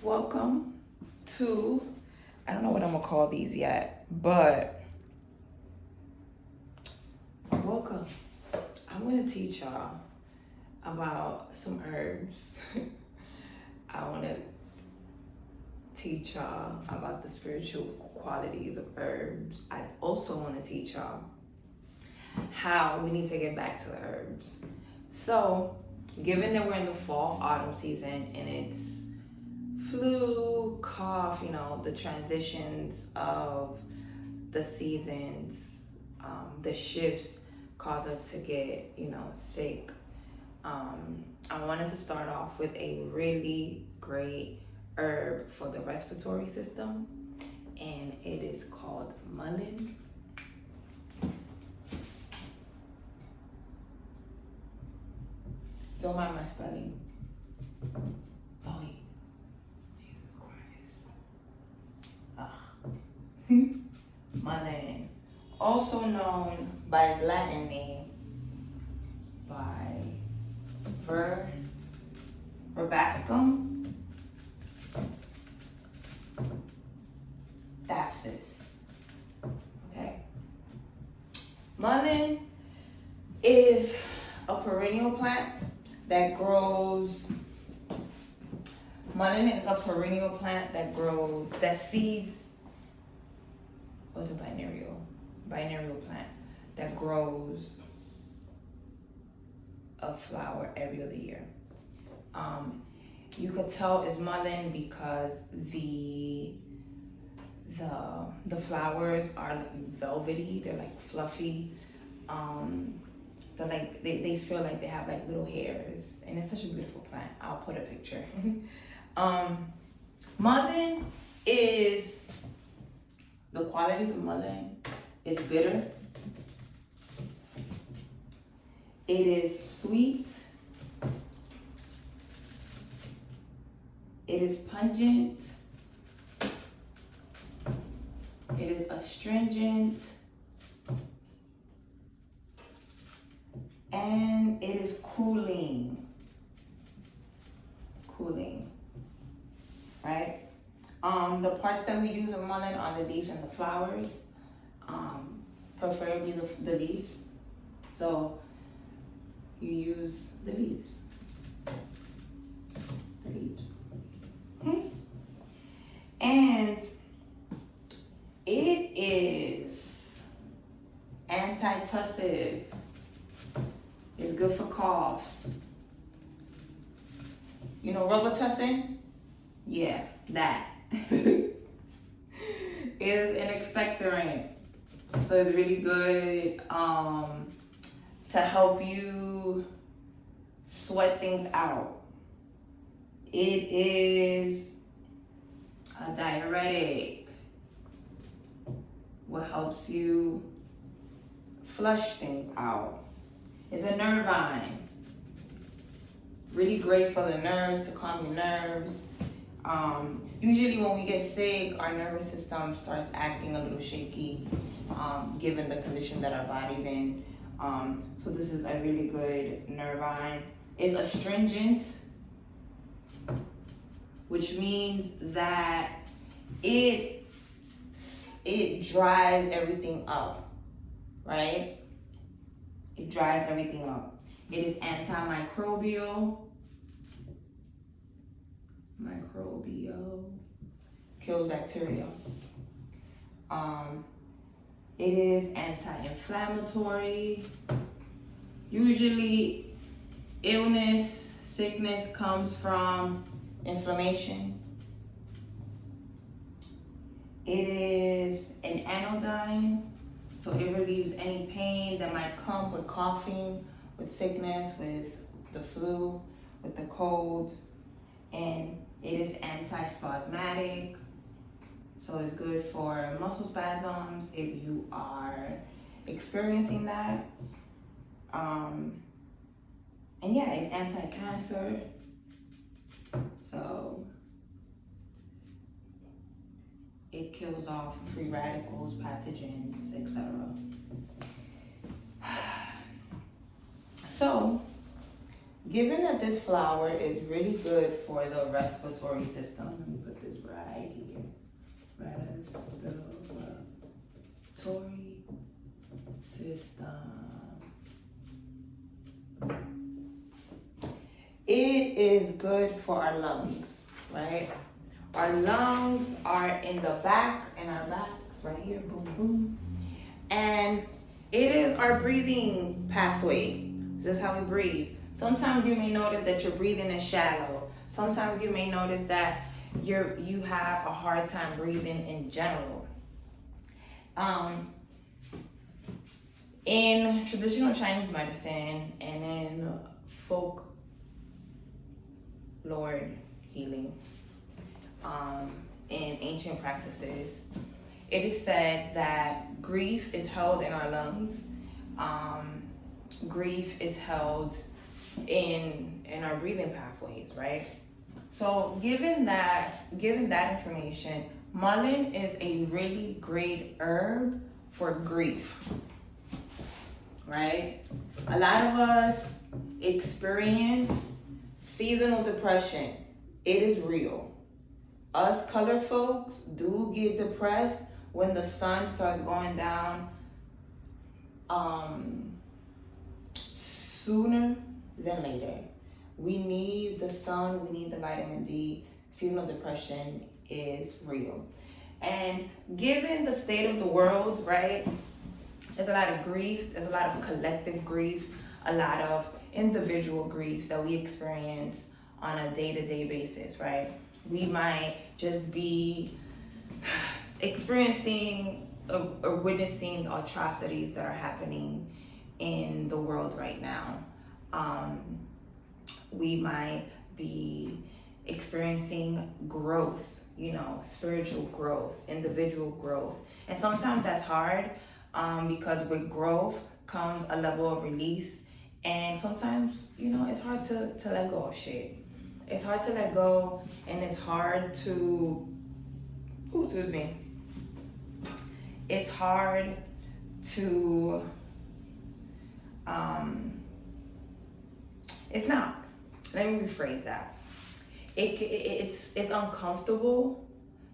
Welcome to, I don't know what I'm gonna call these yet, but welcome. I'm gonna teach y'all about some herbs. I wanna teach y'all about the spiritual qualities of herbs. I also wanna teach y'all how we need to get back to the herbs. So, given that we're in the fall, autumn season, and it's flu, cough, the transitions of the seasons, the shifts cause us to get, sick. I wanted to start off with a really great herb for the respiratory system, and it is called mullein. Don't mind my spelling. Oh, wait. Jesus Christ. Mullein. Also known by its Latin name, by Verbascum thapsus. Okay. Mullein is a perennial plant that grows. Mullein is a perennial plant that grows, that seeds, what's a biennial plant that grows a flower every other year. You could tell it's mullein because the flowers are like velvety, they're like fluffy. They feel like they have like little hairs, and it's such a beautiful plant. I'll put a picture. Mullein is, the qualities of mullein is bitter, it is sweet, it is pungent, it is astringent, and it is cooling, right? The parts that we use of mullein are the leaves and the flowers, preferably the leaves. So you use the leaves. And it is antitussive. It's good for coughs. You know Robitussin? Yeah, that. It is an expectorant. So it's really good to help you sweat things out. It is a diuretic, what helps you flush things out. It's a nervine, really great for the nerves, to calm your nerves. Usually when we get sick, our nervous system starts acting a little shaky, given the condition that our body's in. So this is a really good nervine. It's astringent, which means that it dries everything up, right? It dries everything up. It is antimicrobial. Kills bacteria. It is anti-inflammatory. Usually illness, sickness comes from inflammation. It is an anodyne, so it relieves any pain that might come with coughing, with sickness, with the flu, with the cold. And it is antispasmodic, so it's good for muscle spasms if you are experiencing that. And yeah, it's anti-cancer. So it kills off free radicals, pathogens, etc. So Given that this flower is really good for the respiratory system, let me put this right here. Respiratory system. It is good for our lungs, right? Our lungs are in the back, and our backs right here, boom, boom. And it is our breathing pathway. This is how we breathe. Sometimes you may notice that you're breathing in shallow. Sometimes you may notice that you have a hard time breathing in general. In traditional Chinese medicine and in folk Lord healing, in ancient practices, it is said that grief is held in our lungs. Grief is held in our breathing pathways, right? So given that information, mullein is a really great herb for grief, right? A lot of us experience seasonal depression. It is real. Us colored folks do get depressed when the sun starts going down sooner than later. We need the sun, we need the vitamin D. Seasonal depression is real. And given the state of the world, right, there's a lot of grief, there's a lot of collective grief, a lot of individual grief that we experience on a day-to-day basis, right? We might just be experiencing or witnessing the atrocities that are happening in the world right now. We might be experiencing growth, spiritual growth, individual growth. And sometimes that's hard because with growth comes a level of release. And sometimes, it's hard to let go of shit. It's hard to let go, and it's hard to, it's hard to, it's not. Let me rephrase that. It's uncomfortable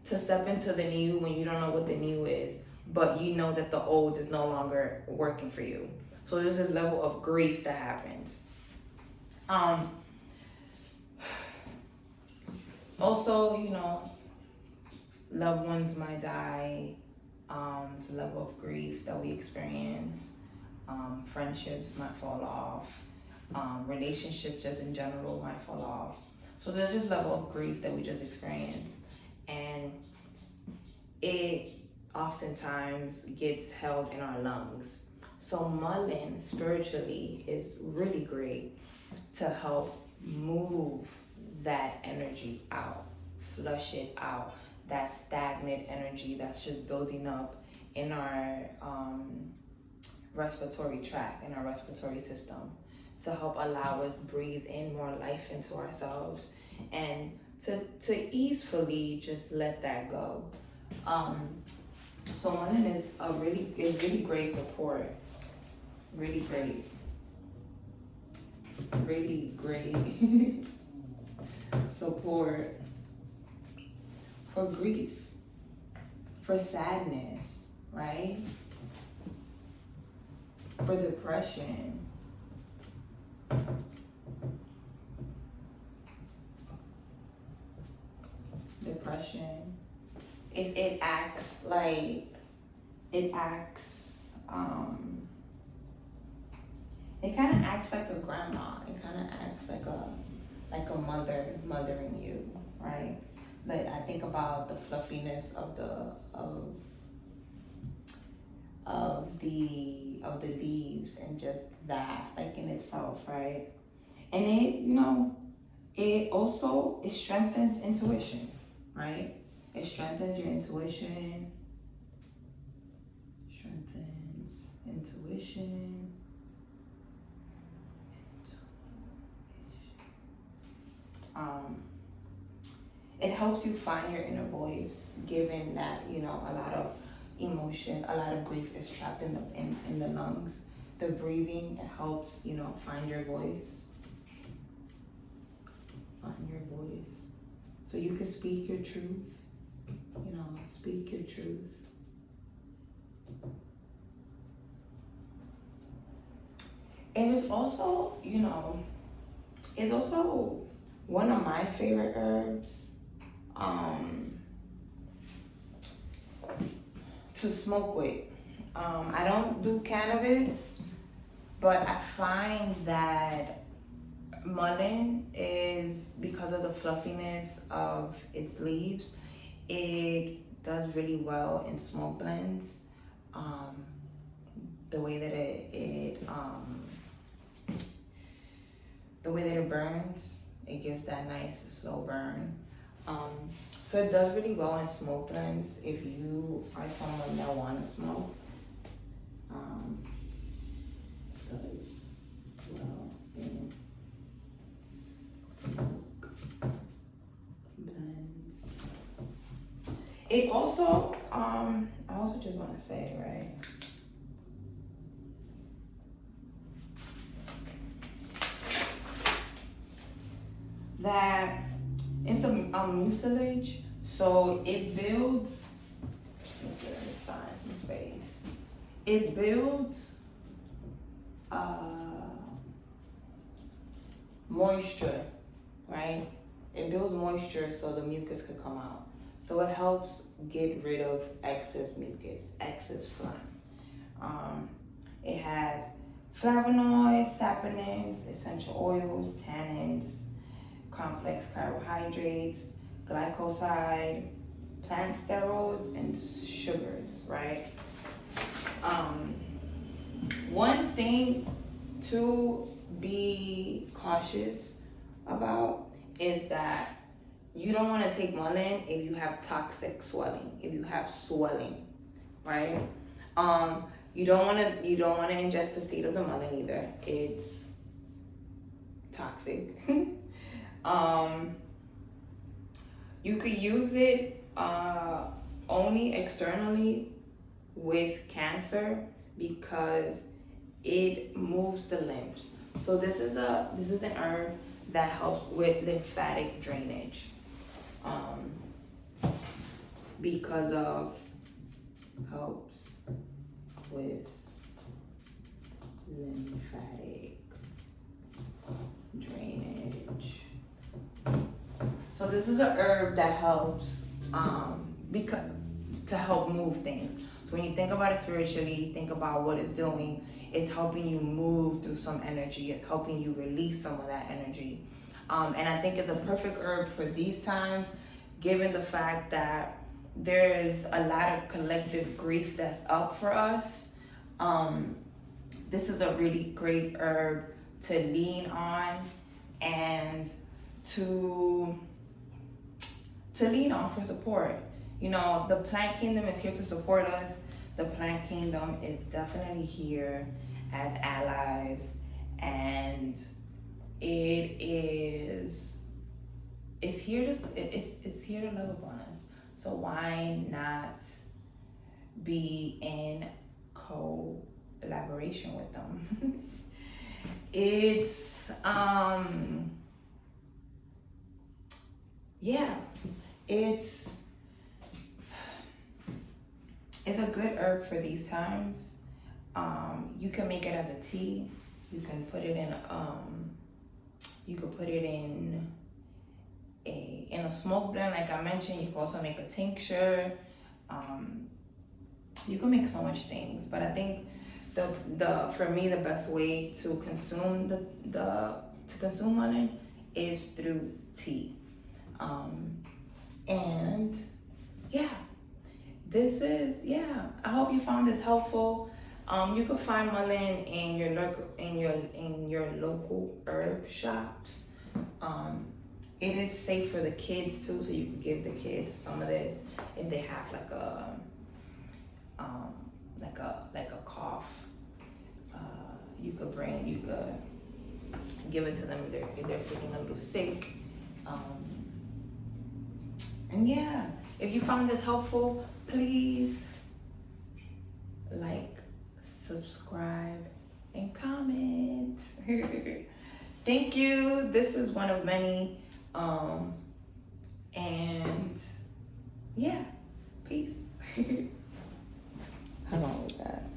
to step into the new when you don't know what the new is, but you know that the old is no longer working for you. So there's this level of grief that happens. Also, loved ones might die. It's a level of grief that we experience. Friendships might fall off. Relationships just in general might fall off. So there's this level of grief that we just experienced. And it oftentimes gets held in our lungs. So mullein spiritually is really great to help move that energy out, flush it out, that stagnant energy that's just building up in our respiratory tract, in our respiratory system, to help allow us breathe in more life into ourselves and to easily just let that go. So mullein is really great support. Really great support for grief, for sadness, right? For depression. It acts like a grandma. It kind of acts like a mother mothering you, right? But I think about the fluffiness of the leaves and just that, like in itself, right? And it strengthens intuition, right? It strengthens your intuition. It helps you find your inner voice, given that a lot of emotion, a lot of grief is trapped in the lungs. The breathing, it helps find your voice. So you can speak your truth, speak your truth. And it's also, it's also one of my favorite herbs to smoke with. I don't do cannabis, but I find that mullein is, because of the fluffiness of its leaves, it does really well in smoke blends. The way that it burns, it gives that nice slow burn. So it does really well in smoke blends if you are someone that want to smoke. Does well in smoke blends. It also, I also just want to say, right? That it's a mucilage, so it builds. Let's see, let me find some space. It builds moisture, right? It builds moisture so the mucus could come out. So it helps get rid of excess mucus, excess phlegm. It has flavonoids, saponins, essential oils, tannins, complex carbohydrates, glycoside, plant steroids, and sugars, right? One thing to be cautious about is that you don't want to take mullein if you have toxic swelling, if you have swelling, right? You don't want to ingest the seed of the mullein either. It's toxic. You could use it only externally with cancer because it moves the lymphs. So this is an herb that helps with lymphatic drainage. Because of helps with lymphatic drainage. So this is an herb that helps because to help move things. So when you think about it spiritually, think about what it's doing. It's helping you move through some energy. It's helping you release some of that energy. And I think it's a perfect herb for these times, given the fact that there's a lot of collective grief that's up for us. This is a really great herb to lean on and to lean on for support. The plant kingdom is here to support us. The plant kingdom is definitely here as allies, and it's here to love upon us. So why not be in collaboration with them? It's it's a good herb for these times. You can make it as a tea. You can put it in a smoke blend, like I mentioned. You can also make a tincture. You can make so much things, but I think for me the best way to consume consume mullein is through tea. And I hope you found this helpful. You can find mullein in your local herb shops. It is safe for the kids too, so you can give the kids some of this if they have like a cough. You could give it to them if they're feeling a little sick. If you found this helpful, please like, subscribe, and comment. Thank you. This is one of many. And yeah, peace. How long was that?